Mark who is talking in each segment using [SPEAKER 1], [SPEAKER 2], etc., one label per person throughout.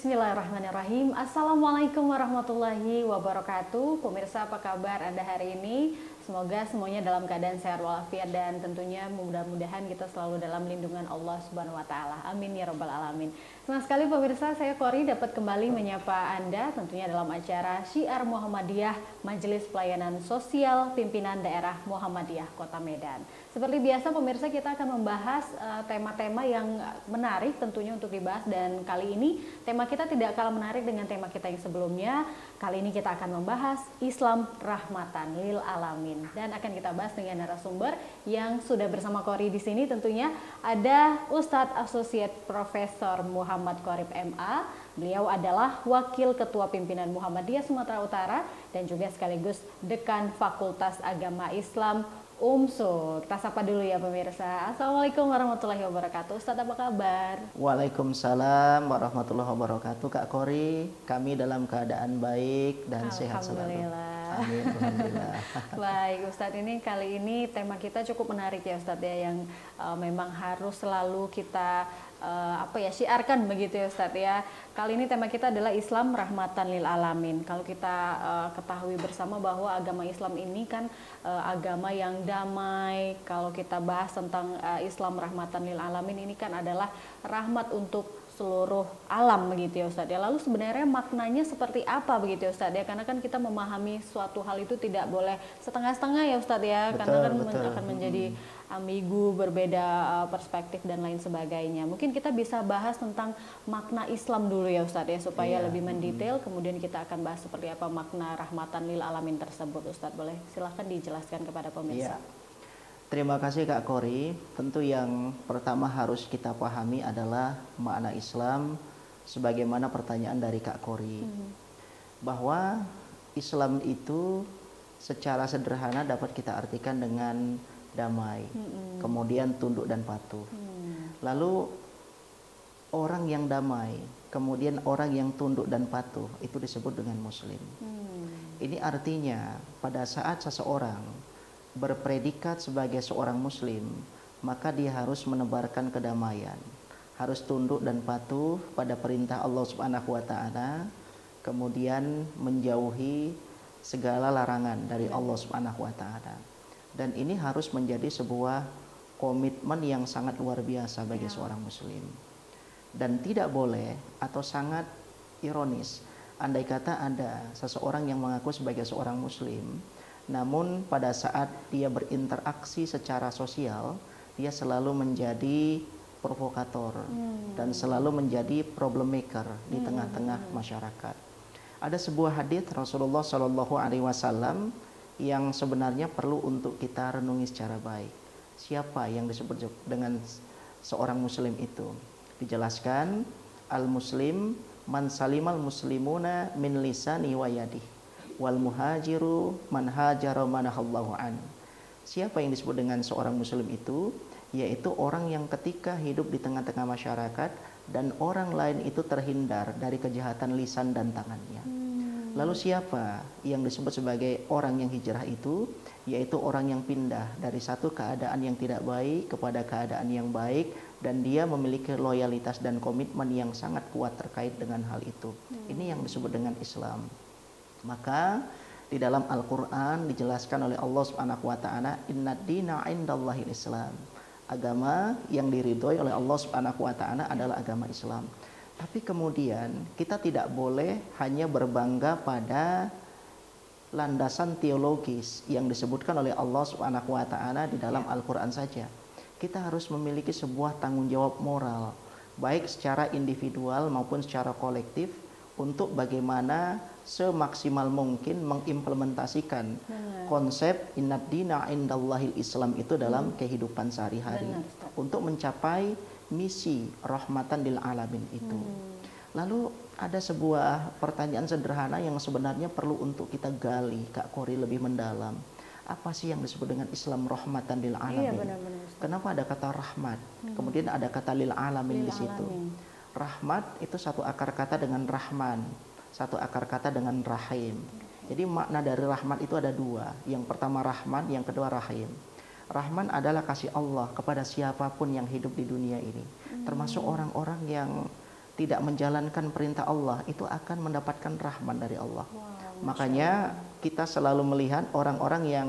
[SPEAKER 1] Bismillahirrahmanirrahim. Assalamualaikum warahmatullahi wabarakatuh. Pemirsa, apa kabar Anda hari ini? Semoga semuanya dalam keadaan sehat walafiat dan tentunya mudah-mudahan kita selalu dalam lindungan Allah Subhanahu wa taala. Amin ya rabbal alamin. Senang sekali pemirsa, saya Kori dapat kembali menyapa Anda tentunya dalam acara Syiar Muhammadiyah Majelis Pelayanan Sosial Pimpinan Daerah Muhammadiyah Kota Medan. Seperti biasa pemirsa, kita akan membahas tema-tema yang menarik tentunya untuk dibahas, dan kali ini tema kita tidak kalah menarik dengan tema kita yang sebelumnya. Kali ini kita akan membahas Islam Rahmatan Lil Alamin, dan akan kita bahas dengan narasumber yang sudah bersama Kori di sini. Tentunya ada Ustadz Asosiat Profesor Muhammad Qorib MA. Beliau adalah Wakil Ketua Pimpinan Muhammadiyah Sumatera Utara dan juga sekaligus Dekan Fakultas Agama Islam UMSU. Kita sapa dulu ya pemirsa. Assalamualaikum warahmatullahi wabarakatuh. Ustadz, apa kabar?
[SPEAKER 2] Waalaikumsalam warahmatullahi wabarakatuh. Kak Kori, kami dalam keadaan baik dan sehat selalu. Amin, alhamdulillah.
[SPEAKER 1] Baik Ustadz, ini kali ini tema kita cukup menarik ya Ustadz ya, yang memang harus selalu kita syiarkan begitu ya Ustadz ya. Kali ini tema kita adalah Islam Rahmatan Lil Alamin. Kalau kita ketahui bersama bahwa agama Islam ini kan agama yang damai. Kalau kita bahas tentang Islam Rahmatan Lil Alamin, ini kan adalah rahmat untuk seluruh alam begitu ya Ustadz ya. Lalu sebenarnya maknanya seperti apa begitu ya Ustadz ya, karena kan kita memahami suatu hal itu tidak boleh setengah-setengah ya Ustadz ya, karena kan akan menjadi ambigu, berbeda perspektif dan lain sebagainya. Mungkin kita bisa bahas tentang makna Islam dulu ya Ustadz ya, supaya lebih mendetail, kemudian kita akan bahas seperti apa makna rahmatan lil alamin tersebut. Ustadz, boleh silahkan dijelaskan kepada pemirsa.
[SPEAKER 2] Terima kasih Kak Kori. Tentu yang pertama harus kita pahami adalah makna Islam, sebagaimana pertanyaan dari Kak Kori. Bahwa Islam itu secara sederhana dapat kita artikan dengan damai, kemudian tunduk dan patuh. Lalu orang yang damai, kemudian orang yang tunduk dan patuh, itu disebut dengan Muslim. Ini artinya pada saat seseorang berpredikat sebagai seorang Muslim, maka dia harus menebarkan kedamaian, harus tunduk dan patuh pada perintah Allah Subhanahu wa taala, kemudian menjauhi segala larangan dari Allah Subhanahu wa taala. Dan ini harus menjadi sebuah komitmen yang sangat luar biasa bagi seorang Muslim. Dan tidak boleh, atau sangat ironis, andai kata ada seseorang yang mengaku sebagai seorang Muslim, namun pada saat dia berinteraksi secara sosial, dia selalu menjadi provokator dan selalu menjadi problem maker di tengah-tengah masyarakat. Ada sebuah hadits Rasulullah Shallallahu Alaihi Wasallam yang sebenarnya perlu untuk kita renungi secara baik. Siapa yang disebut dengan seorang Muslim itu? Dijelaskan, al-Muslim man salimal muslimuna min lisani wa yadihi, wal muhajiru man hajara manahallahu an. Siapa yang disebut dengan seorang Muslim itu? Yaitu orang yang ketika hidup di tengah-tengah masyarakat dan orang lain itu terhindar dari kejahatan lisan dan tangannya. Lalu siapa yang disebut sebagai orang yang hijrah itu? Yaitu orang yang pindah dari satu keadaan yang tidak baik kepada keadaan yang baik, dan dia memiliki loyalitas dan komitmen yang sangat kuat terkait dengan hal itu. Ini yang disebut dengan Islam. Maka di dalam Al-Quran dijelaskan oleh Allah Subhanahu wa ta'ala, inna dina indallahil Islam. Agama yang diridhoi oleh Allah Subhanahu wa ta'ala adalah agama Islam. Tapi kemudian kita tidak boleh hanya berbangga pada landasan teologis yang disebutkan oleh Allah Subhanahu wa ta'ala di dalam Al-Quran saja. Kita harus memiliki sebuah tanggung jawab moral, baik secara individual maupun secara kolektif, untuk bagaimana semaksimal mungkin mengimplementasikan konsep innad dina indallahil Islam itu dalam kehidupan sehari-hari untuk mencapai misi rahmatan lil alamin itu. Lalu ada sebuah pertanyaan sederhana yang sebenarnya perlu untuk kita gali, Kak Kori, lebih mendalam. Apa sih yang disebut dengan Islam rahmatan lil alamin? Kenapa ada kata rahmat, kemudian ada kata lil alamin di situ? Rahmat itu satu akar kata dengan rahman, satu akar kata dengan rahim. Jadi makna dari rahmat itu ada dua. Yang pertama rahman, yang kedua rahim. Rahman adalah kasih Allah kepada siapapun yang hidup di dunia ini, termasuk orang-orang yang tidak menjalankan perintah Allah itu akan mendapatkan rahmat dari Allah.
[SPEAKER 1] Wow,
[SPEAKER 2] Makanya kita selalu melihat orang-orang yang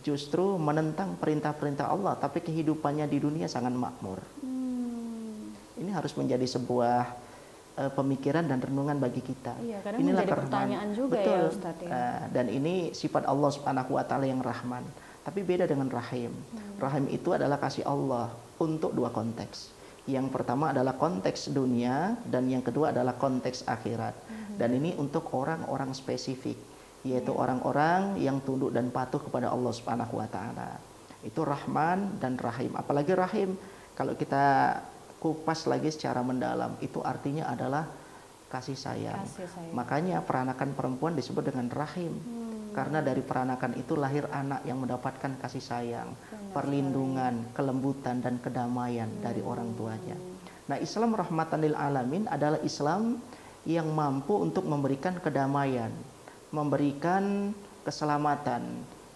[SPEAKER 2] justru menentang perintah-perintah Allah tapi kehidupannya di dunia sangat makmur. Ini harus menjadi sebuah pemikiran dan renungan bagi kita.
[SPEAKER 1] Iya, kadang
[SPEAKER 2] Inilah
[SPEAKER 1] menjadi pertanyaan juga.
[SPEAKER 2] Betul.
[SPEAKER 1] Ya Ustadz ya.
[SPEAKER 2] Dan ini sifat Allah Subhanahu wa taala yang Rahman. Tapi beda dengan Rahim. Rahim itu adalah kasih Allah untuk dua konteks. Yang pertama adalah konteks dunia dan yang kedua adalah konteks akhirat. Dan ini untuk orang-orang spesifik, yaitu orang-orang yang tunduk dan patuh kepada Allah Subhanahu wa taala. Itu Rahman dan Rahim. Apalagi Rahim kalau kita kupas lagi secara mendalam, itu artinya adalah kasih sayang. Makanya peranakan perempuan disebut dengan rahim. Karena dari peranakan itu lahir anak yang mendapatkan kasih sayang, perlindungan, kelembutan dan kedamaian dari orang tuanya. Nah, Islam rahmatan lil alamin adalah Islam yang mampu untuk memberikan kedamaian, memberikan keselamatan,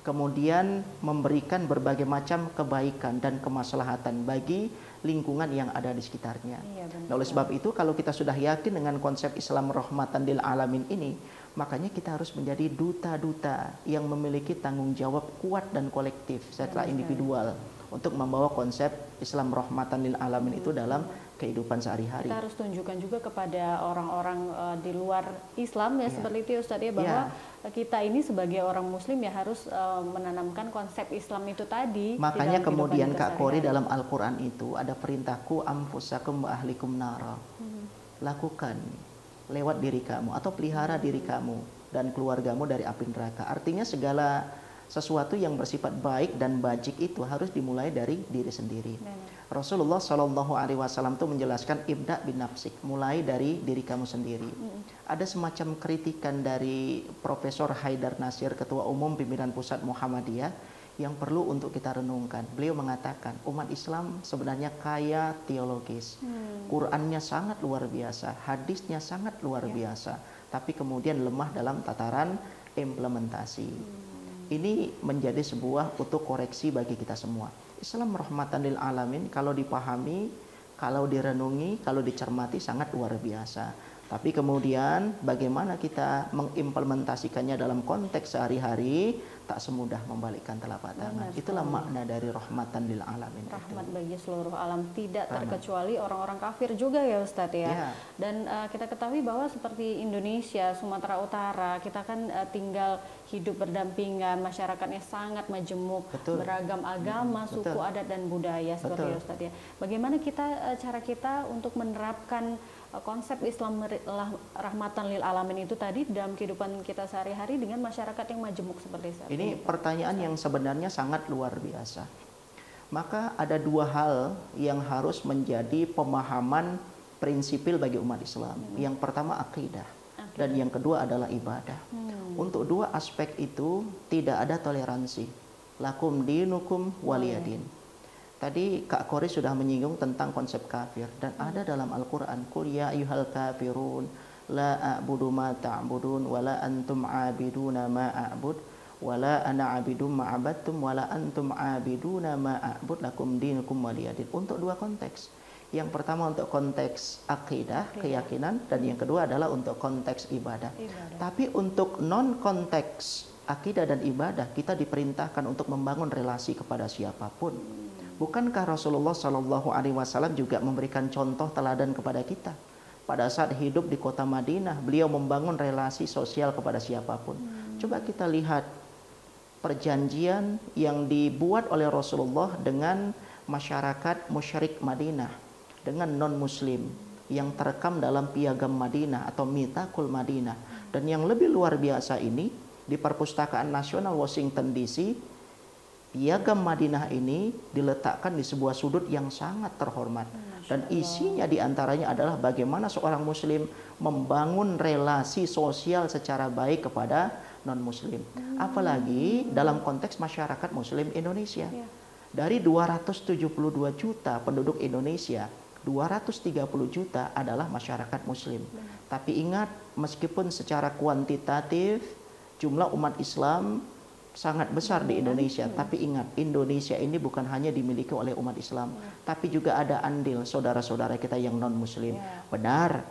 [SPEAKER 2] kemudian memberikan berbagai macam kebaikan dan kemaslahatan bagi lingkungan yang ada di sekitarnya. Nah, oleh sebab itu kalau kita sudah yakin dengan konsep Islam rahmatan lil alamin ini, makanya kita harus menjadi duta-duta yang memiliki tanggung jawab kuat dan kolektif secara individual untuk membawa konsep Islam rahmatan lil alamin itu dalam kehidupan sehari-hari.
[SPEAKER 1] Kita harus tunjukkan juga kepada orang-orang di luar Islam ya, seperti itu Ustadz ya, bahwa kita ini sebagai orang muslim ya harus menanamkan konsep Islam itu tadi.
[SPEAKER 2] Makanya kemudian Kak Kori dalam Al-Quran itu ada perintahku anfusakum wa ahlikum nara. Lakukan lewat diri kamu atau pelihara diri kamu dan keluargamu dari api neraka. Artinya segala sesuatu yang bersifat baik dan bajik itu harus dimulai dari diri sendiri. Rasulullah Shallallahu Alaihi Wasallam itu menjelaskan ibda bin nafsik, mulai dari diri kamu sendiri. Ada semacam kritikan dari Profesor Haidar Nasir, Ketua Umum Pimpinan Pusat Muhammadiyah, yang perlu untuk kita renungkan. Beliau mengatakan umat Islam sebenarnya kaya teologis, Qurannya sangat luar biasa, hadisnya sangat luar biasa, tapi kemudian lemah dalam tataran implementasi. Ini menjadi sebuah utuh koreksi bagi kita semua. Islam rahmatan lil alamin kalau dipahami, kalau direnungi, kalau dicermati sangat luar biasa. Tapi kemudian bagaimana kita mengimplementasikannya dalam konteks sehari-hari, tak semudah membalikkan telapak tangan. Itulah makna dari rahmatan lil alamin.
[SPEAKER 1] Rahmat bagi seluruh alam, tidak terkecuali orang-orang kafir juga ya Ustadz ya. Dan kita ketahui bahwa seperti Indonesia, Sumatera Utara, kita kan tinggal hidup berdampingan, masyarakatnya sangat majemuk, beragam agama, suku, adat dan budaya seperti ya Ustadz ya. Bagaimana cara kita untuk menerapkan konsep Islam rahmatan lil alamin itu tadi dalam kehidupan kita sehari-hari dengan masyarakat yang majemuk seperti saat ini?
[SPEAKER 2] Ini pertanyaan yang sebenarnya sangat luar biasa. Maka ada dua hal yang harus menjadi pemahaman prinsipil bagi umat Islam. Yang pertama akidah dan yang kedua adalah ibadah. Untuk dua aspek itu tidak ada toleransi. Lakum dinukum waliyadin. Tadi Kak Kori sudah menyinggung tentang konsep kafir dan ada dalam Al-Qur'an, qul ya ayyuhal kafirun la a'budu ma ta'budun wa la antum 'abiduna ma a'bud wa la ana 'abidum ma 'abadtum wa la antum 'abiduna ma a'bud lakum dinukum waliyadin. Untuk dua konteks. Yang pertama untuk konteks akidah, keyakinan, dan yang kedua adalah untuk konteks ibadah. Tapi untuk non konteks akidah dan ibadah kita diperintahkan untuk membangun relasi kepada siapapun. Bukankah Rasulullah Shallallahu Alaihi Wasallam juga memberikan contoh teladan kepada kita? Pada saat hidup di kota Madinah, beliau membangun relasi sosial kepada siapapun. Coba kita lihat perjanjian yang dibuat oleh Rasulullah dengan masyarakat musyrik Madinah, dengan non-muslim, yang terekam dalam Piagam Madinah atau Mitsaqul Madinah. Dan yang lebih luar biasa ini, di Perpustakaan Nasional Washington DC, Piagam Madinah ini diletakkan di sebuah sudut yang sangat terhormat. Dan isinya diantaranya adalah bagaimana seorang muslim membangun relasi sosial secara baik kepada non-muslim. Apalagi dalam konteks masyarakat muslim Indonesia. Dari 272 juta penduduk Indonesia, 230 juta adalah masyarakat muslim. Tapi ingat, meskipun secara kuantitatif jumlah umat Islam sangat besar di Indonesia. Tapi ingat, Indonesia ini bukan hanya dimiliki oleh umat Islam, tapi juga ada andil saudara-saudara kita yang non-Muslim. Benar,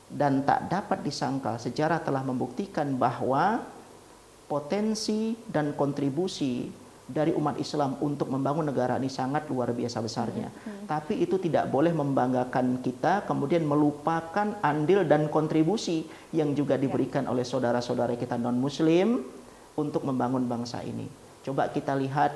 [SPEAKER 2] dan tak dapat disangkal, sejarah telah membuktikan bahwa potensi dan kontribusi dari umat Islam untuk membangun negara ini sangat luar biasa besarnya. Tapi itu tidak boleh membanggakan kita, kemudian melupakan andil dan kontribusi yang juga diberikan oleh saudara-saudara kita non-Muslim untuk membangun bangsa ini. Coba kita lihat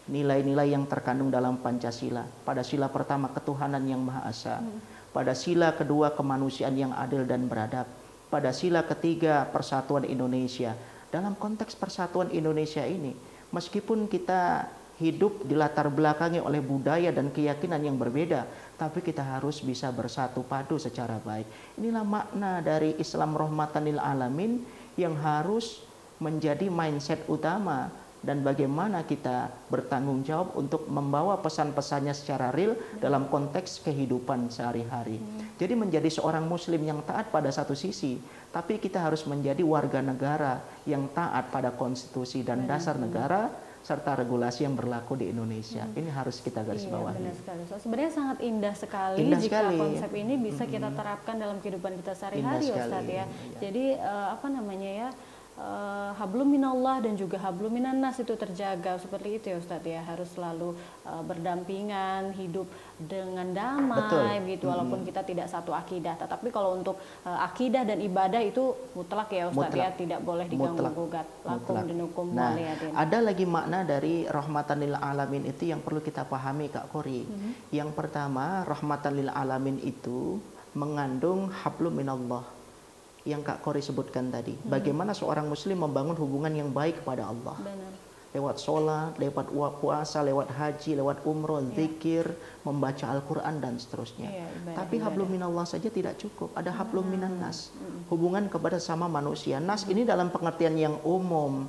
[SPEAKER 2] nilai-nilai yang terkandung dalam Pancasila. Pada sila pertama, ketuhanan yang Maha Esa. Pada sila kedua, kemanusiaan yang adil dan beradab. Pada sila ketiga, persatuan Indonesia. Dalam konteks persatuan Indonesia ini, meskipun kita hidup di latar belakangi oleh budaya dan keyakinan yang berbeda, tapi kita harus bisa bersatu padu secara baik. Inilah makna dari Islam rahmatan lil alamin yang harus menjadi mindset utama, dan bagaimana kita bertanggung jawab untuk membawa pesan-pesannya secara real dalam konteks kehidupan sehari-hari. Jadi menjadi seorang muslim yang taat pada satu sisi, tapi kita harus menjadi warga negara yang taat pada konstitusi dan dasar negara serta regulasi yang berlaku di Indonesia. Ini harus kita garis bawahi.
[SPEAKER 1] Benar sekali. So, sebenarnya sangat indah sekali jika konsep ini bisa kita terapkan dalam kehidupan kita sehari-hari, Ustadz ya. Jadi apa namanya ya? Hablum minallah dan juga hablum minannas itu terjaga seperti itu ya Ustadz ya, harus selalu berdampingan, hidup dengan damai begitu, walaupun kita tidak satu akidah. Tetapi kalau untuk akidah dan ibadah itu mutlak ya Ustadz ya, tidak boleh diganggu gugat. Lakum dinukum waliyadin.
[SPEAKER 2] Ada lagi makna dari rahmatan lil alamin itu yang perlu kita pahami Kak Kori. Yang pertama, rahmatan lil alamin itu mengandung hablum minallah yang Kak Kori sebutkan tadi. Bagaimana seorang muslim membangun hubungan yang baik kepada Allah.
[SPEAKER 1] Benar.
[SPEAKER 2] Lewat sholat, lewat puasa, lewat haji, lewat umroh, zikir, membaca Al-Quran dan seterusnya. Tapi hablum minallah saja tidak cukup. Ada hablum minannas. Hubungan kepada sama manusia. Nas ini dalam pengertian yang umum.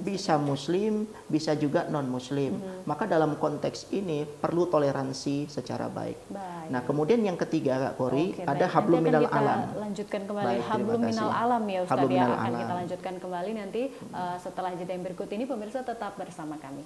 [SPEAKER 2] Bisa muslim, bisa juga non-muslim. Maka dalam konteks ini perlu toleransi secara baik. Nah kemudian yang ketiga Kak Kori, ada hablum minal alam.
[SPEAKER 1] Lanjutkan kembali hablum minal alam ya Ustadz ya. Akan kita lanjutkan kembali nanti setelah jeda yang berikut ini. Pemirsa tetap bersama kami.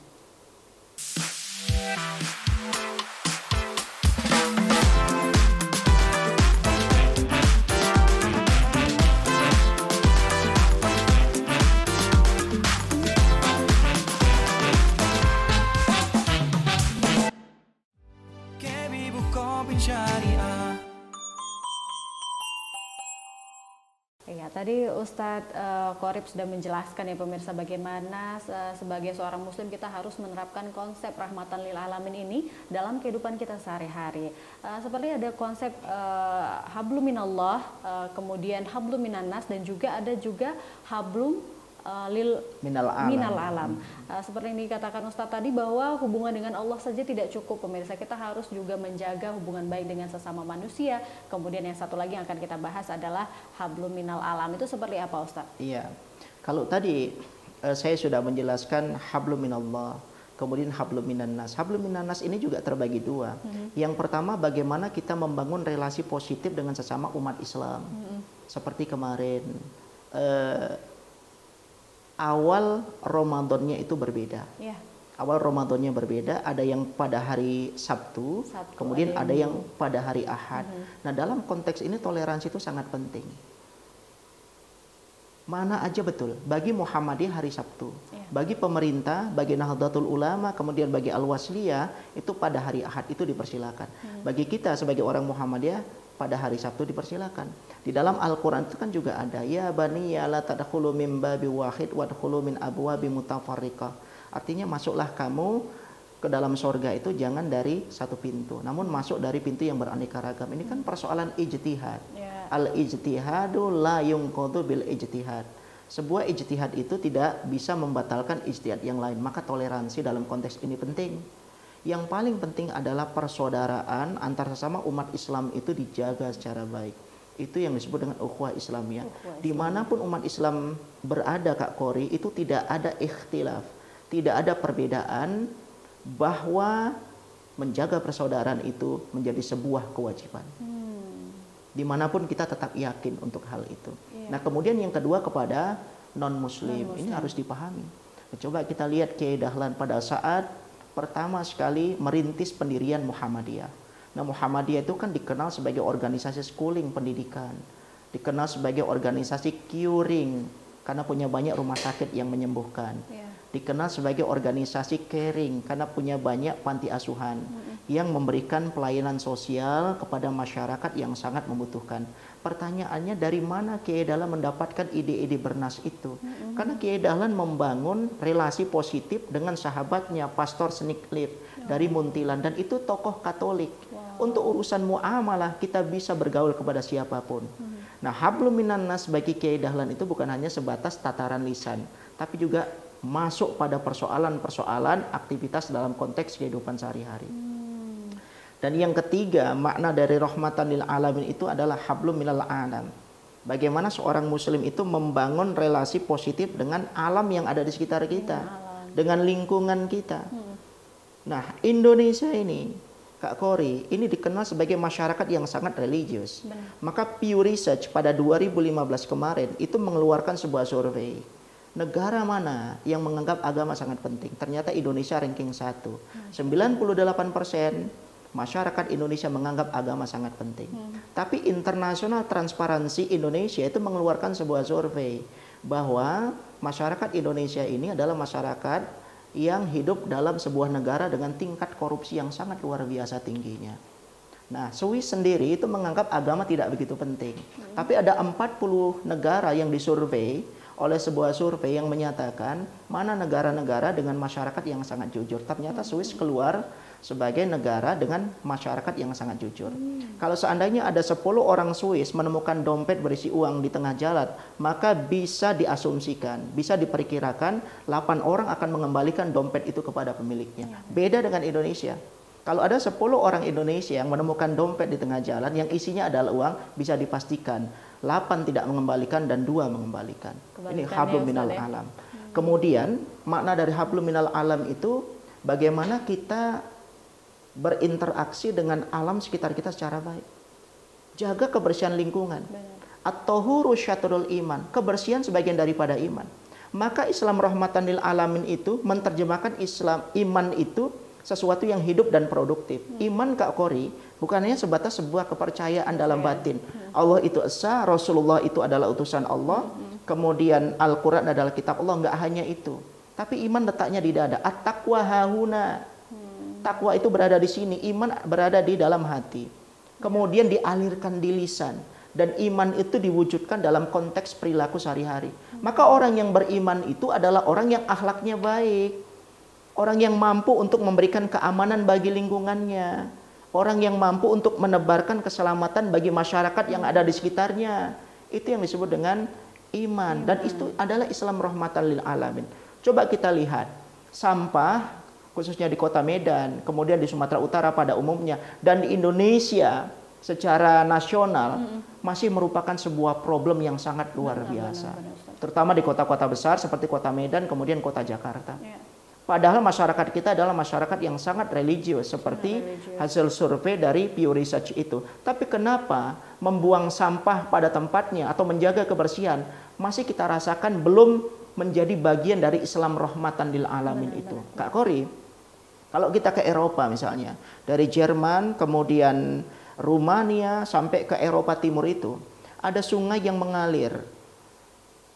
[SPEAKER 1] Ya, tadi Ustadz Qorib sudah menjelaskan ya pemirsa bagaimana sebagai seorang muslim kita harus menerapkan konsep rahmatan lil alamin ini dalam kehidupan kita sehari-hari. Seperti ada konsep hablum minallah, kemudian hablum minannas, dan juga ada juga hablum minal alam. Seperti yang dikatakan Ustadz tadi bahwa hubungan dengan Allah saja tidak cukup pemirsa, kita harus juga menjaga hubungan baik dengan sesama manusia. Kemudian yang satu lagi yang akan kita bahas adalah hablum minal alam. Itu seperti apa Ustadz?
[SPEAKER 2] Iya, kalau tadi saya sudah menjelaskan hablum minallah, kemudian hablum minannas. Hablum minannas ini juga terbagi dua. Yang pertama, bagaimana kita membangun relasi positif dengan sesama umat Islam. Seperti kemarin awal Ramadannya itu berbeda. Awal Ramadannya berbeda, ada yang pada hari Sabtu, kemudian ada yang pada hari Ahad. Nah, dalam konteks ini toleransi itu sangat penting. Mana aja betul, bagi Muhammadiyah hari Sabtu, bagi pemerintah, bagi Nahdlatul Ulama, kemudian bagi Al-Wasliyah itu pada hari Ahad, itu dipersilakan. Bagi kita sebagai orang Muhammadiyah pada hari Sabtu dipersilakan. Di dalam Al-Quran itu kan juga ada, ya bani ya la tadkhulu min babi wahid wadkhulu min abwabi mutafarriqah. Artinya masuklah kamu ke dalam sorga itu jangan dari satu pintu, namun masuk dari pintu yang beraneka ragam. Ini kan persoalan ijtihad. Al-ijtihadu la yunqadu bil ijtihad. Sebuah ijtihad itu tidak bisa membatalkan ijtihad yang lain. Maka toleransi dalam konteks ini penting. Yang paling penting adalah persaudaraan antar sesama umat Islam itu dijaga secara baik. Itu yang disebut dengan ukhuwah Islamiyah. Dimanapun umat Islam berada Kak Kori, itu tidak ada ikhtilaf, tidak ada perbedaan, bahwa menjaga persaudaraan itu menjadi sebuah kewajiban. Dimanapun kita tetap yakin untuk hal itu. Nah kemudian yang kedua kepada non-muslim, ini harus dipahami. Coba kita lihat Kiai Dahlan pada saat pertama sekali merintis pendirian Muhammadiyah. Nah, Muhammadiyah itu kan dikenal sebagai organisasi schooling pendidikan, dikenal sebagai organisasi curing karena punya banyak rumah sakit yang menyembuhkan, dikenal sebagai organisasi caring karena punya banyak panti asuhan yang memberikan pelayanan sosial kepada masyarakat yang sangat membutuhkan. Pertanyaannya, dari mana Kiai Dahlan mendapatkan ide-ide bernas itu? Karena Kiai Dahlan membangun relasi positif dengan sahabatnya Pastor Sniklir dari Muntilan, dan itu tokoh Katolik. Untuk urusan muamalah kita bisa bergaul kepada siapapun. Nah, hablum minan nas bagi Kiai Dahlan itu bukan hanya sebatas tataran lisan, tapi juga masuk pada persoalan-persoalan aktivitas dalam konteks kehidupan sehari-hari. Dan yang ketiga, makna dari rahmatan lil alamin itu adalah hablum minal alam. Bagaimana seorang muslim itu membangun relasi positif dengan alam yang ada di sekitar kita, dengan lingkungan kita. Nah, Indonesia ini, Kak Kori, ini dikenal sebagai masyarakat yang sangat religius. Maka Pew Research pada 2015 kemarin itu mengeluarkan sebuah survei. Negara mana yang menganggap agama sangat penting? Ternyata Indonesia ranking 1. 98% masyarakat Indonesia menganggap agama sangat penting. Tapi International Transparency Indonesia itu mengeluarkan sebuah survei bahwa masyarakat Indonesia ini adalah masyarakat yang hidup dalam sebuah negara dengan tingkat korupsi yang sangat luar biasa tingginya. Nah, Swiss sendiri itu menganggap agama tidak begitu penting. Tapi ada 40 negara yang disurvei oleh sebuah survei yang menyatakan mana negara-negara dengan masyarakat yang sangat jujur. Ternyata Swiss keluar sebagai negara dengan masyarakat yang sangat jujur. Kalau seandainya ada 10 orang Swiss menemukan dompet berisi uang di tengah jalan, maka bisa diasumsikan, bisa diperkirakan 8 orang akan mengembalikan dompet itu kepada pemiliknya. Beda dengan Indonesia. Kalau ada 10 orang Indonesia yang menemukan dompet di tengah jalan yang isinya adalah uang, bisa dipastikan 8 tidak mengembalikan dan 2 mengembalikan. Ini hablum minal alam. Kemudian makna dari hablum minal alam itu bagaimana kita berinteraksi dengan alam sekitar kita secara baik. Jaga kebersihan lingkungan. At-tahuru syatrul iman. Kebersihan sebagian daripada iman. Maka Islam rahmatan lil alamin itu menerjemahkan Islam iman itu sesuatu yang hidup dan produktif. Iman, Kak Kori, bukan hanya sebatas sebuah kepercayaan dalam batin. Allah itu esa, Rasulullah itu adalah utusan Allah, kemudian Al-Quran adalah kitab Allah. Enggak hanya itu. Tapi iman letaknya di dada. At-taqwa hahuna. Takwa itu berada di sini, iman berada di dalam hati. Kemudian dialirkan di lisan. Dan iman itu diwujudkan dalam konteks perilaku sehari-hari. Maka orang yang beriman itu adalah orang yang akhlaknya baik. Orang yang mampu untuk memberikan keamanan bagi lingkungannya. Orang yang mampu untuk menebarkan keselamatan bagi masyarakat yang ada di sekitarnya. Itu yang disebut dengan iman. Dan itu adalah Islam rahmatan lil alamin. Coba kita lihat. Sampah khususnya di kota Medan, kemudian di Sumatera Utara pada umumnya, dan di Indonesia secara nasional masih merupakan sebuah problem yang sangat luar biasa. Terutama di kota-kota besar seperti kota Medan, kemudian kota Jakarta. Padahal masyarakat kita adalah masyarakat yang sangat religius seperti hasil survei dari Pew Research itu. Tapi kenapa membuang sampah pada tempatnya atau menjaga kebersihan masih kita rasakan belum menjadi bagian dari Islam rahmatan lil alamin itu. Kak Kori, kalau kita ke Eropa misalnya, dari Jerman, kemudian Rumania, sampai ke Eropa Timur itu, ada sungai yang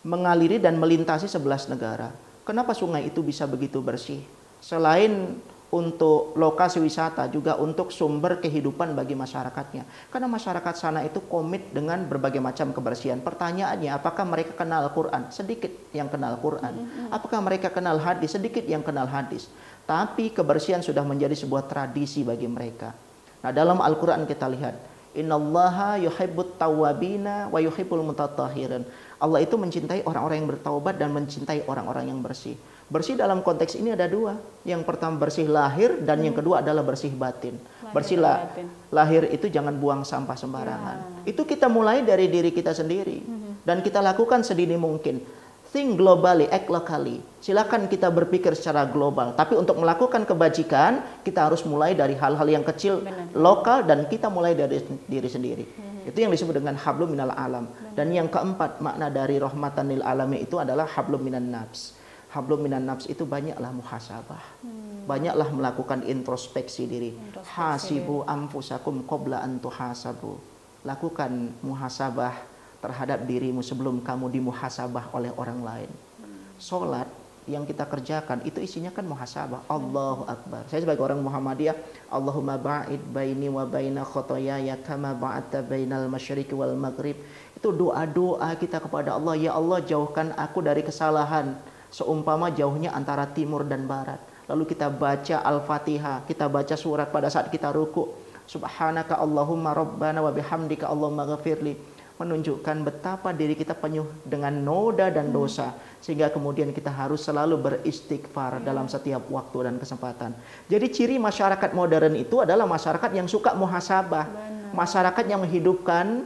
[SPEAKER 2] mengaliri dan melintasi 11 negara. Kenapa sungai itu bisa begitu bersih? Selain untuk lokasi wisata, juga untuk sumber kehidupan bagi masyarakatnya. Karena masyarakat sana itu komit dengan berbagai macam kebersihan. Pertanyaannya, apakah mereka kenal Quran? Sedikit yang kenal Quran. Apakah mereka kenal hadis? Sedikit yang kenal hadis. Tapi kebersihan sudah menjadi sebuah tradisi bagi mereka. Nah, dalam Al-Quran kita lihat, Innallaha yuhibbut tawwabina wa yuhibbul mutatahhirin. Allah itu mencintai orang-orang yang bertaubat dan mencintai orang-orang yang bersih. Bersih dalam konteks ini ada dua. Yang pertama bersih lahir dan yang kedua adalah bersih batin. Bersih lahir itu jangan buang sampah sembarangan. Itu kita mulai dari diri kita sendiri. Dan kita lakukan sedini mungkin. Think globally, act locally. Silakan kita berpikir secara global. Tapi untuk melakukan kebajikan, kita harus mulai dari hal-hal yang kecil, lokal, dan kita mulai dari diri sendiri. Itu yang disebut dengan hablum minal alam. Dan yang keempat, makna dari rahmatan lil alamin itu adalah hablum minan nafs. hablum minan nafs itu banyaklah muhasabah. Banyaklah melakukan introspeksi diri. Hasibu anfusakum qabla an tuhasabu. Lakukan muhasabah terhadap dirimu sebelum kamu dimuhasabah oleh orang lain. Salat yang kita kerjakan itu isinya kan muhasabah. Allahu Akbar. Saya sebagai orang Muhammadiyah, Allahumma ba'id baini wa baina khotoyaya kama ba'adta bainal masyriqi wal maghrib. Itu doa-doa kita kepada Allah. Ya Allah, jauhkan aku dari kesalahan seumpama jauhnya antara timur dan barat. Lalu kita baca Al-Fatihah, kita baca surat pada saat kita ruku. Subhanaka Allahumma rabbana wa bihamdika Allahumma ghafirli. Menunjukkan betapa diri kita penuh dengan noda dan dosa, sehingga kemudian kita harus selalu beristighfar dalam setiap waktu dan kesempatan. Jadi ciri masyarakat modern itu adalah masyarakat yang suka muhasabah, masyarakat yang menghidupkan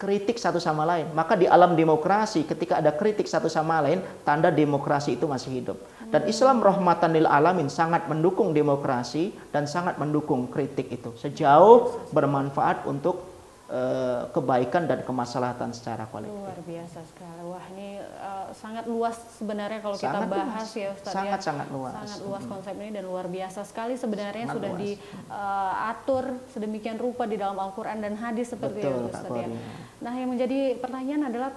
[SPEAKER 2] kritik satu sama lain. Maka di alam demokrasi ketika ada kritik satu sama lain, tanda demokrasi itu masih hidup. Dan Islam rahmatan lil alamin sangat mendukung demokrasi dan sangat mendukung kritik itu sejauh bermanfaat untuk kebaikan dan kemaslahatan secara kolektif.
[SPEAKER 1] Luar biasa sekali. Wah, ini sangat luas sebenarnya kalau kita bahas ya Ustaz.
[SPEAKER 2] Sangat luas.
[SPEAKER 1] Sangat luas konsep ini dan luar biasa sekali sebenarnya sudah diatur sedemikian rupa di dalam Al-Qur'an dan hadis seperti itu Ustaz ya. Nah, yang menjadi pertanyaan adalah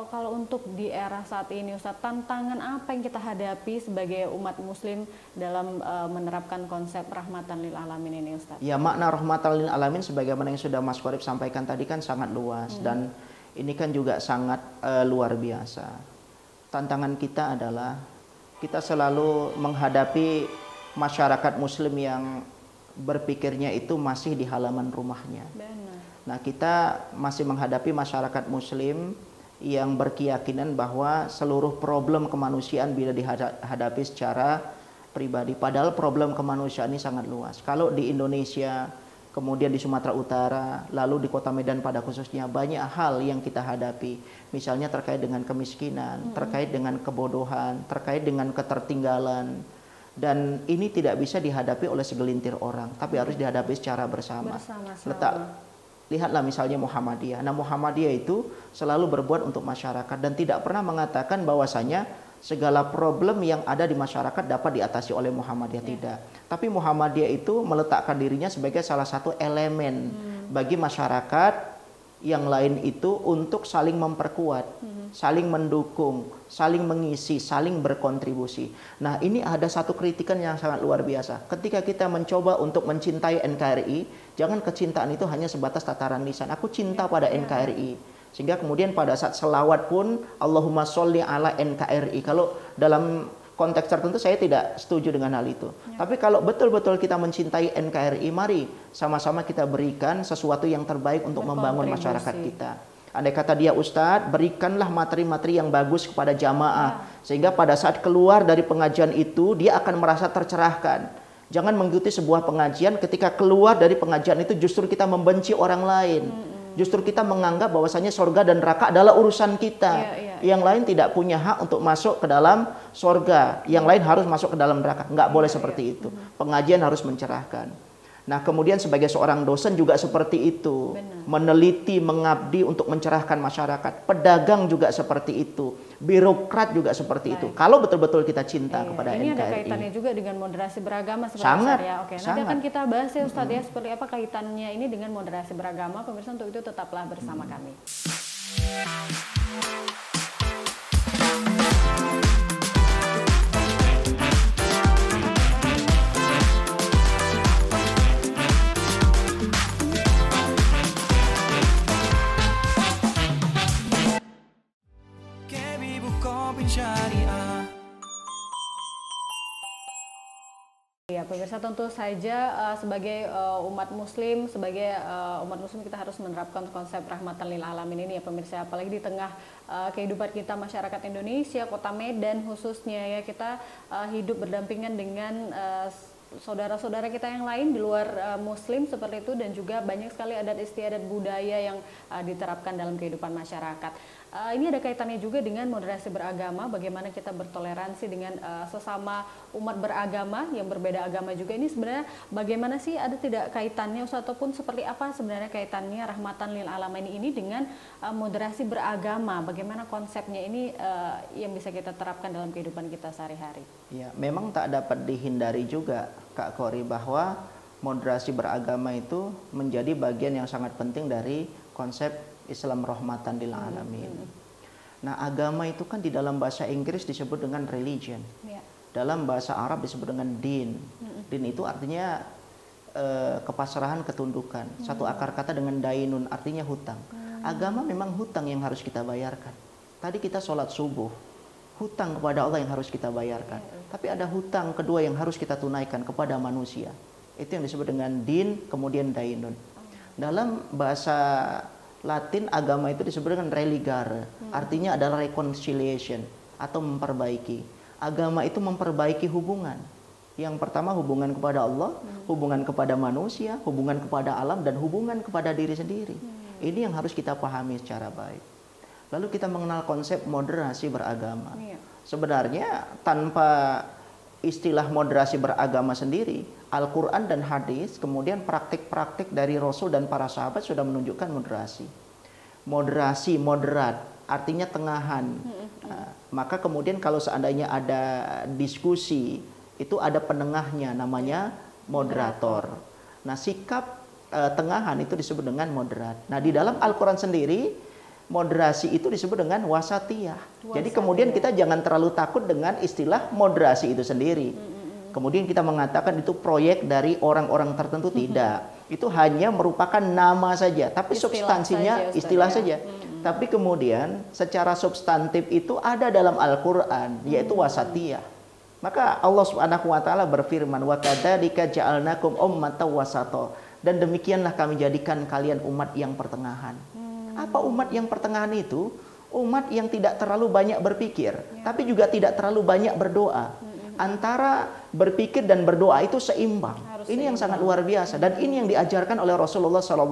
[SPEAKER 1] kalau untuk di era saat ini Ustaz, tantangan apa yang kita hadapi sebagai umat muslim dalam menerapkan konsep rahmatan lil alamin ini Ustaz? Ya,
[SPEAKER 2] makna rahmatan lil alamin sebagaimana yang sudah Mas Qorib sampaikan tadi kan sangat luas dan ini kan juga sangat luar biasa. Tantangan kita adalah kita selalu menghadapi masyarakat muslim yang berpikirnya itu masih di halaman rumahnya.
[SPEAKER 1] Benar.
[SPEAKER 2] Nah, kita masih menghadapi masyarakat muslim yang berkeyakinan bahwa seluruh problem kemanusiaan bila dihadapi secara pribadi. Padahal problem kemanusiaan ini sangat luas. Kalau di Indonesia, kemudian di Sumatera Utara, lalu di Kota Medan pada khususnya, banyak hal yang kita hadapi. Misalnya terkait dengan kemiskinan, terkait dengan kebodohan, terkait dengan ketertinggalan. Dan ini tidak bisa dihadapi oleh segelintir orang, tapi harus dihadapi secara bersama. Lihatlah misalnya Muhammadiyah. Nah, Muhammadiyah itu selalu berbuat untuk masyarakat dan tidak pernah mengatakan bahwasanya segala problem yang ada di masyarakat dapat diatasi oleh Muhammadiyah, tidak. Tapi Muhammadiyah itu meletakkan dirinya sebagai salah satu elemen bagi masyarakat yang lain itu untuk saling memperkuat, saling mendukung, saling mengisi, saling berkontribusi. Nah, ini ada satu kritikan yang sangat luar biasa. Ketika kita mencoba untuk mencintai NKRI, jangan kecintaan itu hanya sebatas tataran lisan. Aku cinta pada NKRI. Sehingga kemudian pada saat selawat pun Allahumma sholli ala NKRI. Kalau dalam konteks tertentu saya tidak setuju dengan hal itu. Tapi kalau betul-betul kita mencintai NKRI, mari sama-sama kita berikan sesuatu yang terbaik untuk membangun masyarakat kita. Andai kata dia Ustadz, berikanlah materi-materi yang bagus kepada jamaah. Sehingga pada saat keluar dari pengajian itu, dia akan merasa tercerahkan. Jangan mengikuti sebuah pengajian, ketika keluar dari pengajian itu justru kita membenci orang lain. Justru kita menganggap bahwasanya surga dan neraka adalah urusan kita. Yang lain tidak punya hak untuk masuk ke dalam surga. Yang lain harus masuk ke dalam neraka. Nggak boleh seperti itu. Pengajian harus mencerahkan. Nah, kemudian sebagai seorang dosen juga seperti itu. Meneliti, mengabdi untuk mencerahkan masyarakat. Pedagang juga seperti itu. Birokrat juga seperti itu. Kalau betul-betul kita cinta kepada NKRI.
[SPEAKER 1] Ini ada kaitannya juga dengan moderasi beragama sebenarnya ya. Oke, nanti akan kita bahas ya Ustadz ya, seperti apa kaitannya ini dengan moderasi beragama. Pemirsa, untuk itu tetaplah bersama kami. Ya, pemirsa, tentu saja sebagai umat muslim, kita harus menerapkan konsep rahmatan lil alamin ini ya pemirsa, apalagi di tengah kehidupan kita masyarakat Indonesia, Kota Medan khususnya ya, kita hidup berdampingan dengan saudara-saudara kita yang lain di luar muslim seperti itu, dan juga banyak sekali adat istiadat budaya yang diterapkan dalam kehidupan masyarakat. Ini ada kaitannya juga dengan moderasi beragama, bagaimana kita bertoleransi dengan sesama umat beragama yang berbeda agama juga. Ini sebenarnya bagaimana sih, ada tidak kaitannya Ustaz, ataupun seperti apa sebenarnya kaitannya rahmatan lil alamin ini dengan moderasi beragama? Bagaimana konsepnya ini yang bisa kita terapkan dalam kehidupan kita sehari-hari?
[SPEAKER 2] Ya, memang tak dapat dihindari juga Kak Kori bahwa moderasi beragama itu menjadi bagian yang sangat penting dari konsep Islam rahmatan lil alamin. Nah, agama itu kan di dalam bahasa Inggris disebut dengan religion. Ya. Dalam bahasa Arab disebut dengan din. Din itu artinya kepasrahan, ketundukan. Satu akar kata dengan dainun, artinya hutang. Agama memang hutang yang harus kita bayarkan. Tadi kita sholat subuh, hutang kepada Allah yang harus kita bayarkan. Tapi ada hutang kedua yang harus kita tunaikan kepada manusia. Itu yang disebut dengan din, kemudian dainun. Dalam bahasa Latin, agama itu disebut dengan religare, artinya adalah reconciliation atau memperbaiki. Agama itu memperbaiki hubungan. Yang pertama hubungan kepada Allah, hubungan kepada manusia, hubungan kepada alam, dan hubungan kepada diri sendiri. Ini yang harus kita pahami secara baik. Lalu kita mengenal konsep moderasi beragama. Sebenarnya tanpa istilah moderasi beragama sendiri, Al-Quran dan hadis, kemudian praktik-praktik dari Rasul dan para sahabat sudah menunjukkan moderasi. Moderasi, moderat, artinya tengahan. Maka kemudian kalau seandainya ada diskusi, itu ada penengahnya, namanya moderator. Nah, sikap tengahan itu disebut dengan moderat. Nah, di dalam Al-Quran sendiri, moderasi itu disebut dengan wasatiyah. Jadi kemudian kita jangan terlalu takut dengan istilah moderasi itu sendiri. Kemudian kita mengatakan itu proyek dari orang-orang tertentu, tidak. Itu hanya merupakan nama saja, tapi substansinya istilah saja. Tapi kemudian secara substantif itu ada dalam Al-Quran, yaitu wasatiyah. Maka Allah Subhanahu wa taala berfirman, "Wa kadzalika ja'alnakum ummatan wasata." Dan demikianlah kami jadikan kalian umat yang pertengahan. Apa umat yang pertengahan itu? Umat yang tidak terlalu banyak berpikir, tapi juga tidak terlalu banyak berdoa. Antara berpikir dan berdoa itu seimbang. Ini yang sangat luar biasa, dan ini yang diajarkan oleh Rasulullah SAW.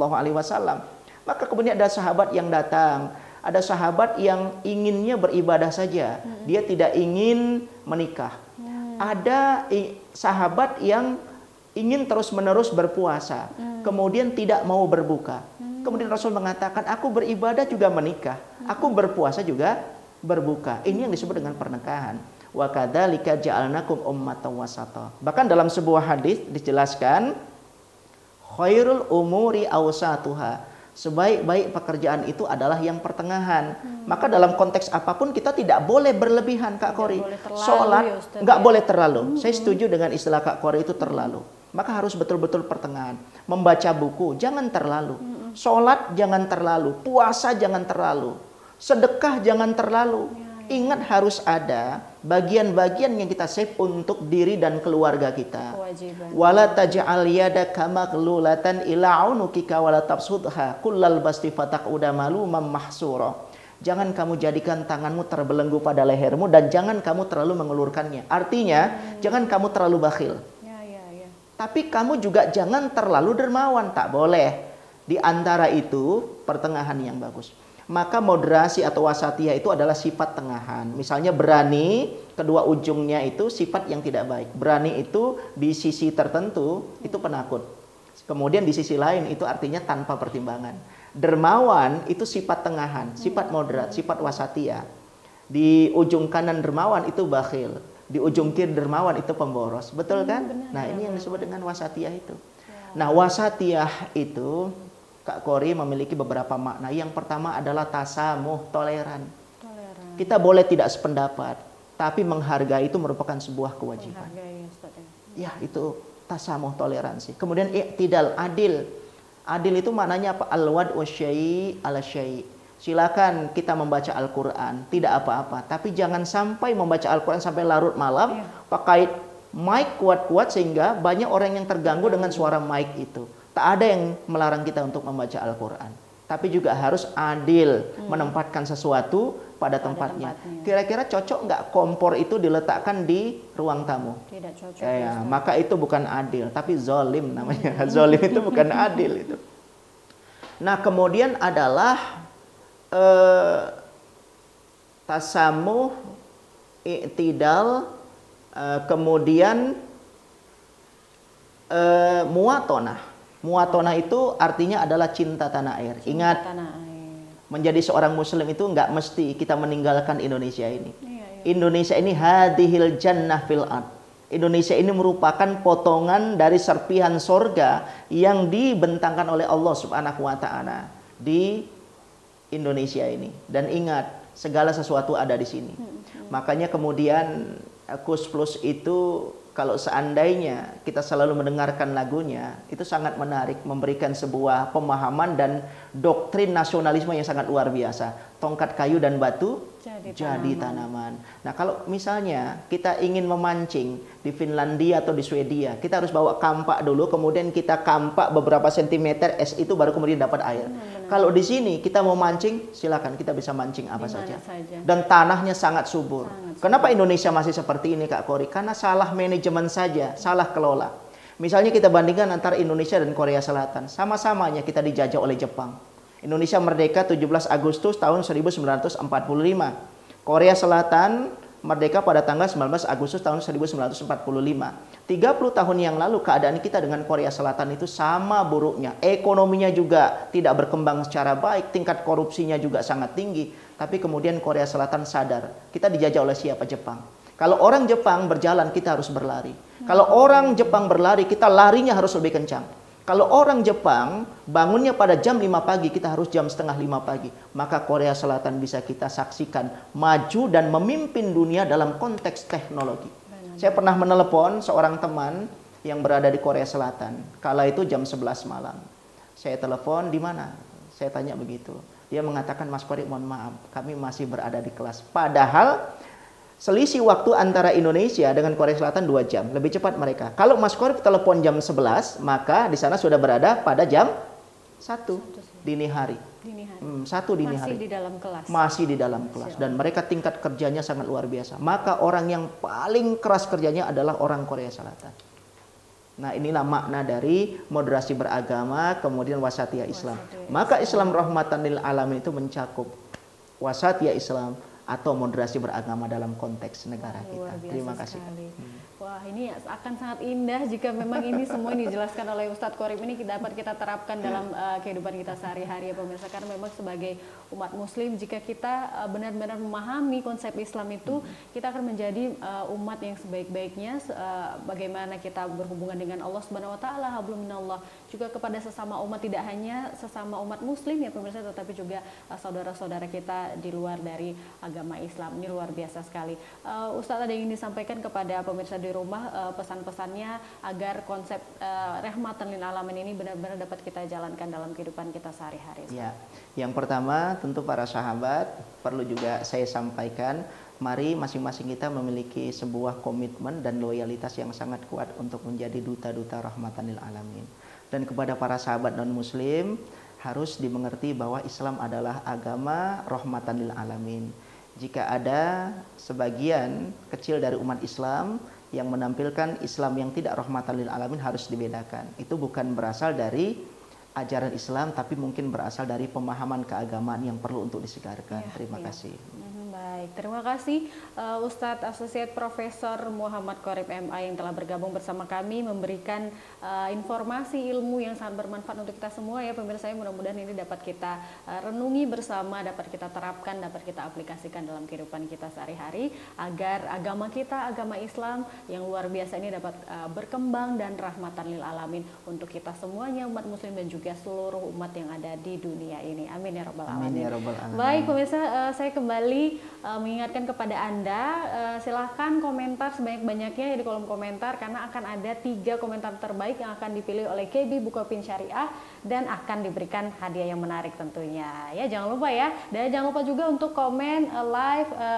[SPEAKER 2] Maka kemudian ada sahabat yang datang, ada sahabat yang inginnya beribadah saja, dia tidak ingin menikah. Ada sahabat yang ingin terus-menerus berpuasa, kemudian tidak mau berbuka. Kemudian Rasul mengatakan, aku beribadah juga menikah, aku berpuasa juga berbuka. Ini yang disebut dengan pernikahan. Wa kadzalika ja'alnakum ummatan wasata. Bahkan dalam sebuah hadis dijelaskan, khairul umuri awsatuha. Sebaik-baik pekerjaan itu adalah yang pertengahan. Maka dalam konteks apapun kita tidak boleh berlebihan, Kak Kori. Sholat nggak boleh terlalu. Saya setuju dengan istilah Kak Kori, itu terlalu. Maka harus betul-betul pertengahan. Membaca buku jangan terlalu. Sholat jangan terlalu. Puasa jangan terlalu. Sedekah jangan terlalu. Ingat harus ada bagian-bagian yang kita save untuk diri dan keluarga kita. Wala taj'al yadaka maghlulatan ila unukika wala tabsudha kullal basti fataquda maluman mahsura. Jangan kamu jadikan tanganmu terbelenggu pada lehermu dan jangan kamu terlalu mengulurkannya. Artinya, jangan kamu terlalu bakhil. Tapi kamu juga jangan terlalu dermawan, tak boleh. Di antara itu pertengahan yang bagus. Maka moderasi atau wasatiyah itu adalah sifat tengahan. Misalnya berani, kedua ujungnya itu sifat yang tidak baik. Berani itu di sisi tertentu itu penakut. Kemudian di sisi lain itu artinya tanpa pertimbangan. Dermawan itu sifat tengahan, sifat moderat, sifat wasatiyah. Di ujung kanan dermawan itu bakhil, di ujung kiri dermawan itu pemboros. Betul kan? Nah, ini yang disebut dengan wasatiyah itu. Nah, wasatiyah itu Kak Kori memiliki beberapa makna. Yang pertama adalah tasamuh, toleran. Kita boleh tidak sependapat, tapi menghargai itu merupakan sebuah kewajiban. Ya, itu tasamuh, toleransi. Kemudian i'tidal, adil. Adil itu maknanya apa? Al-wad'u syai' ala syai'. Silakan kita membaca Al-Quran, tidak apa-apa. Tapi jangan sampai membaca Al-Quran sampai larut malam, pakai mic kuat-kuat sehingga banyak orang yang terganggu dengan suara mic itu. Tak ada yang melarang kita untuk membaca Al-Quran. Tapi juga harus adil, menempatkan sesuatu pada tempatnya. Kira-kira cocok nggak kompor itu diletakkan di ruang tamu? Tidak cocok. Ya, maka itu bukan adil, tapi zolim namanya. Zolim itu bukan adil itu. Nah, kemudian adalah tasamuh, i'tidal, kemudian muwatonah. Muwatonah itu artinya adalah cinta tanah air. Ingat,
[SPEAKER 1] Tanah air.
[SPEAKER 2] menjadi seorang muslim itu nggak mesti kita meninggalkan Indonesia ini.
[SPEAKER 1] Iya.
[SPEAKER 2] Indonesia ini hadhil jannah fil ard. Indonesia ini merupakan potongan dari serpihan sorga yang dibentangkan oleh Allah Subhanahu wa Ta'ala di Indonesia ini. Dan ingat, segala sesuatu ada di sini. Makanya kemudian Kus Plus itu, kalau seandainya kita selalu mendengarkan lagunya, itu sangat menarik, memberikan sebuah pemahaman dan doktrin nasionalisme yang sangat luar biasa. Tongkat kayu dan batu jadi tanaman. Nah, kalau misalnya kita ingin memancing di Finlandia atau di Swedia, kita harus bawa kampak dulu, kemudian kita kampak beberapa sentimeter es itu baru kemudian dapat air. Kalau di sini kita mau mancing, silakan, kita bisa mancing apa saja. Dan tanahnya sangat subur. Kenapa Indonesia masih seperti ini, Kak Kori? Karena salah manajemen saja, salah kelola. Misalnya kita bandingkan antara Indonesia dan Korea Selatan, sama-samanya kita dijajah oleh Jepang. Indonesia merdeka 17 Agustus tahun 1945. Korea Selatan merdeka pada tanggal 19 Agustus tahun 1945. 30 tahun yang lalu keadaan kita dengan Korea Selatan itu sama buruknya. Ekonominya juga tidak berkembang secara baik, tingkat korupsinya juga sangat tinggi. Tapi kemudian Korea Selatan sadar, kita dijajah oleh siapa? Jepang. Kalau orang Jepang berjalan, kita harus berlari. Kalau orang Jepang berlari, kita larinya harus lebih kencang. Kalau orang Jepang bangunnya pada jam 5 pagi, kita harus jam setengah 5 pagi. Maka Korea Selatan bisa kita saksikan maju dan memimpin dunia dalam konteks teknologi. Saya pernah menelepon seorang teman yang berada di Korea Selatan. Kala itu jam 11 malam. Saya telepon, di mana? Saya tanya begitu. Dia mengatakan, Mas Kori, mohon maaf, kami masih berada di kelas. Padahal selisih waktu antara Indonesia dengan Korea Selatan 2 jam. Lebih cepat mereka. Kalau Mas Korip telepon jam 11, maka di sana sudah berada pada jam 1 dini hari. 1 dini hari.
[SPEAKER 1] Masih di dalam kelas.
[SPEAKER 2] Masih di dalam kelas. Dan mereka tingkat kerjanya sangat luar biasa. Maka orang yang paling keras kerjanya adalah orang Korea Selatan. Nah, inilah makna dari moderasi beragama, kemudian wasatiyah Islam. Maka Islam rahmatan lil alamin itu mencakup wasatiyah Islam atau moderasi beragama dalam konteks negara kita. Terima kasih.
[SPEAKER 1] Wah, ini akan sangat indah jika memang ini semua yang dijelaskan oleh Ustadz Korip ini dapat kita terapkan dalam kehidupan kita sehari-hari ya pemirsa. Karena memang sebagai umat muslim, jika kita benar-benar memahami konsep Islam itu, kita akan menjadi umat yang sebaik-baiknya. Bagaimana kita berhubungan dengan Allah Subhanahu Wa Taala, hablum minallah, juga kepada sesama umat, tidak hanya sesama umat muslim ya pemirsa, tetapi juga saudara-saudara kita di luar dari agama Islam. Ini luar biasa sekali. Ustadz, ada yang ingin disampaikan kepada pemirsa di rumah, pesan-pesannya agar konsep rahmatan lil alamin ini benar-benar dapat kita jalankan dalam kehidupan kita sehari-hari.
[SPEAKER 2] Ya, yang pertama tentu para sahabat perlu juga saya sampaikan, mari masing-masing kita memiliki sebuah komitmen dan loyalitas yang sangat kuat untuk menjadi duta-duta rahmatan lil alamin. Dan kepada para sahabat non-muslim harus dimengerti bahwa Islam adalah agama rahmatan lil alamin. Jika ada sebagian kecil dari umat Islam yang menampilkan Islam yang tidak rahmatan lil alamin, harus dibedakan. Itu bukan berasal dari ajaran Islam, tapi mungkin berasal dari pemahaman keagamaan yang perlu untuk disegarkan. Ya, terima kasih.
[SPEAKER 1] Baik, terima kasih Ustadz Asosiat Profesor Muhammad Korip MA yang telah bergabung bersama kami, memberikan informasi ilmu yang sangat bermanfaat untuk kita semua ya pemirsa. Mudah-mudahan ini dapat kita renungi bersama, dapat kita terapkan, dapat kita aplikasikan dalam kehidupan kita sehari-hari, agar agama kita, agama Islam yang luar biasa ini dapat berkembang dan rahmatan lil alamin untuk kita semuanya, umat muslim dan juga seluruh umat yang ada di dunia ini. Amin ya rabbal alamin.
[SPEAKER 2] Amin ya rabbal alamin.
[SPEAKER 1] Baik pemirsa, saya kembali mengingatkan kepada Anda, silahkan komentar sebanyak-banyaknya di kolom komentar, karena akan ada 3 komentar terbaik yang akan dipilih oleh KB Bukopin Syariah dan akan diberikan hadiah yang menarik tentunya. Ya, jangan lupa ya. Dan jangan lupa juga untuk komen,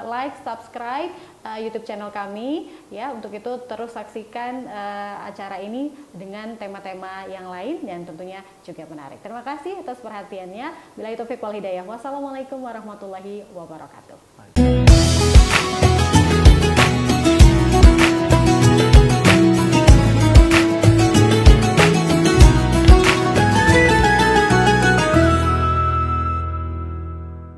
[SPEAKER 1] like, subscribe YouTube channel kami ya. Untuk itu terus saksikan acara ini dengan tema-tema yang lain dan tentunya juga menarik. Terima kasih atas perhatiannya. Billahi taufik wal hidayah. Wassalamualaikum warahmatullahi wabarakatuh.